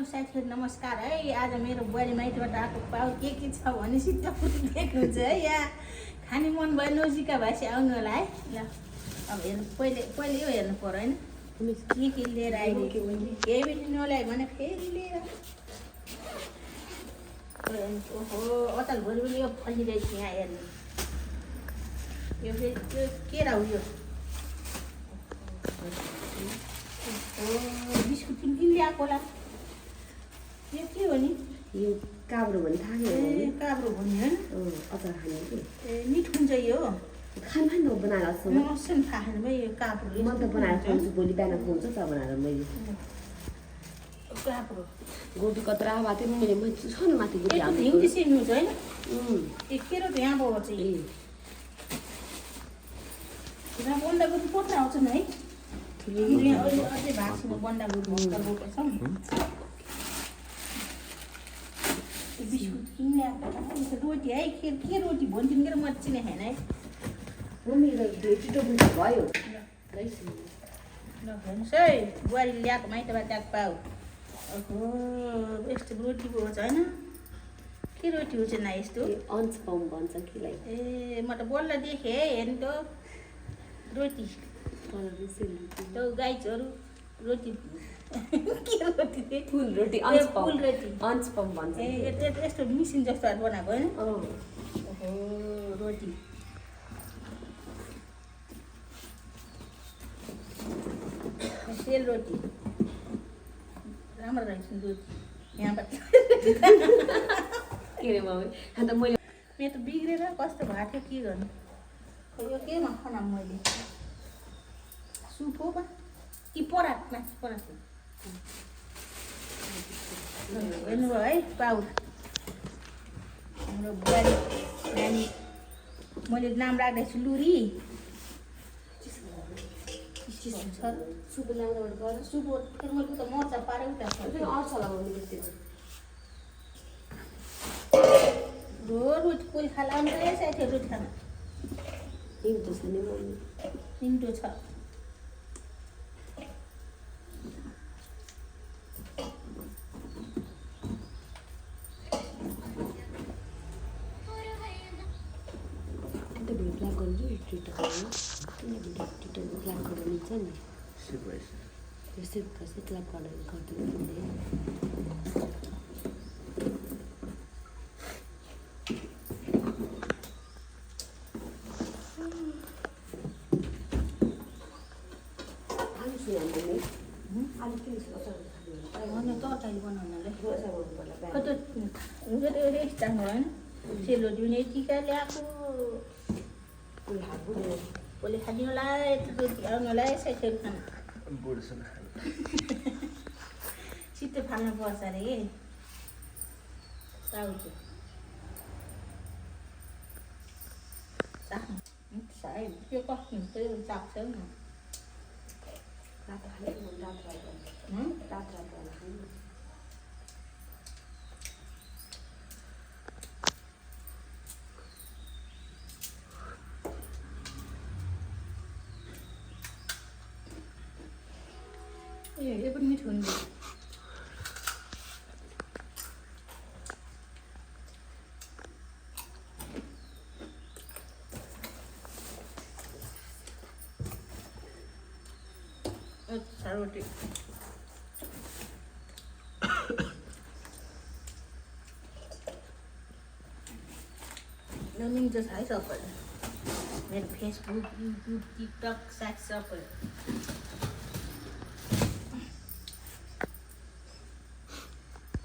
साथीहरू नमस्कार है। आज मेरो बुहारी माइतबाट आएको पाउ के छ भने सिद्ध देख्नुहुन्छ है। यहाँ खाने मन भयो नजिका भएपछि आउनु होला है। ल अब हेर्नु पहिले यो हेर्नु पर्यो होइन के लिएर आइदिएको केही पनि नल्यायो भने फेरि लिएर ओहो अचाल भोलि पनि यो फलिरहेको यहाँ हेर्नु यो फेरि के हो यो बिस्कुट किन ल्याएको होला यो के हो नि यो काब्रो भन्ने थाहा नि काब्रो भन्ने होइन अचार खाने कि मिठो हुन्छ यो खानु न बनाएर म अस्ति थाहा छैन भाइ यो काब्रो म त बनाएर खुवाउँछु भोलि बिहान खुवाउँछु त बनाएर मैले काब्रो गोबी कतरा भएको थियो मैले छ न माथि गोबी हिउँदी सिमी हुन्छ होइन के र यहाँ भयो चाहिँ बन्दागोपी पोट्न आउँछ नि है अहिले अझै भएको छैन बन्दागोपी रोपेछौँ बिस्कुट किन्ने रोटी है के रोटी भनिदिनु म चिने खाएन है मम्मी छिटो भयो ल भन्नुहोस् है बुहारी ल्याएको माइतबाट ल्याएको पाउ ओहो यस्तो रोटी पो हुन्छ होइन के रोटी हुन्छ न यस्तो अन्चपम भन्छ किलाई ए म त बल्ल देखेँ है हेर्नु त रोटी त्यो गाईहरू रोटी के रोटी फुल रोटी फुल रोटी अन्चपम भन्छ ए यस्तो मिसिन जस्तो बनाएको होइन ओहो रोटी सेल रोटी राम्रो रहेछ रोटी यहाँबाट के रे मम्मी अन्त मैले मेरो त बिग्रेर कस्तो भएको थियो के गर्नु यो केमा खाना मैले सुप हो बा कि परात माथि परात हेर्नुभयो है पाउ हाम्रो बुहारी नानी मैले नाम राख्दैछु लुरी सुप ल्याउँदाबाट गर सुप फेरि मैले त मर्चा पारेँ उता अर्छ लगाउनु रोटी कोही खाला आउँदै साथी रोटी खाना निम्तो छ नि मम्मी निम्तो छ ब्ल्याक गर्नु टिटो ब्ल्याक गरेर मिल्छ नि यस्तै कस्तै ब्ल्याक गरेर गरिदिनु तरकारी बनाउनलाई कस्तो राम्रो होइन सेलरोटी पनि टिका ल्याएको कसले खाने होला रोटी आउनु होला साइडहरू खाना छिट्टो फाल्नु पर्छ अरे कि टाउको सायद त्यो कस्तो हुन्छ चाख्छ न रात खाने रात यो पनि मिठो हुन्छ अच्छा रोटी मिल्छ है सबैलाई मेरो फेसबुक युट्युब टिकटक साथ सबै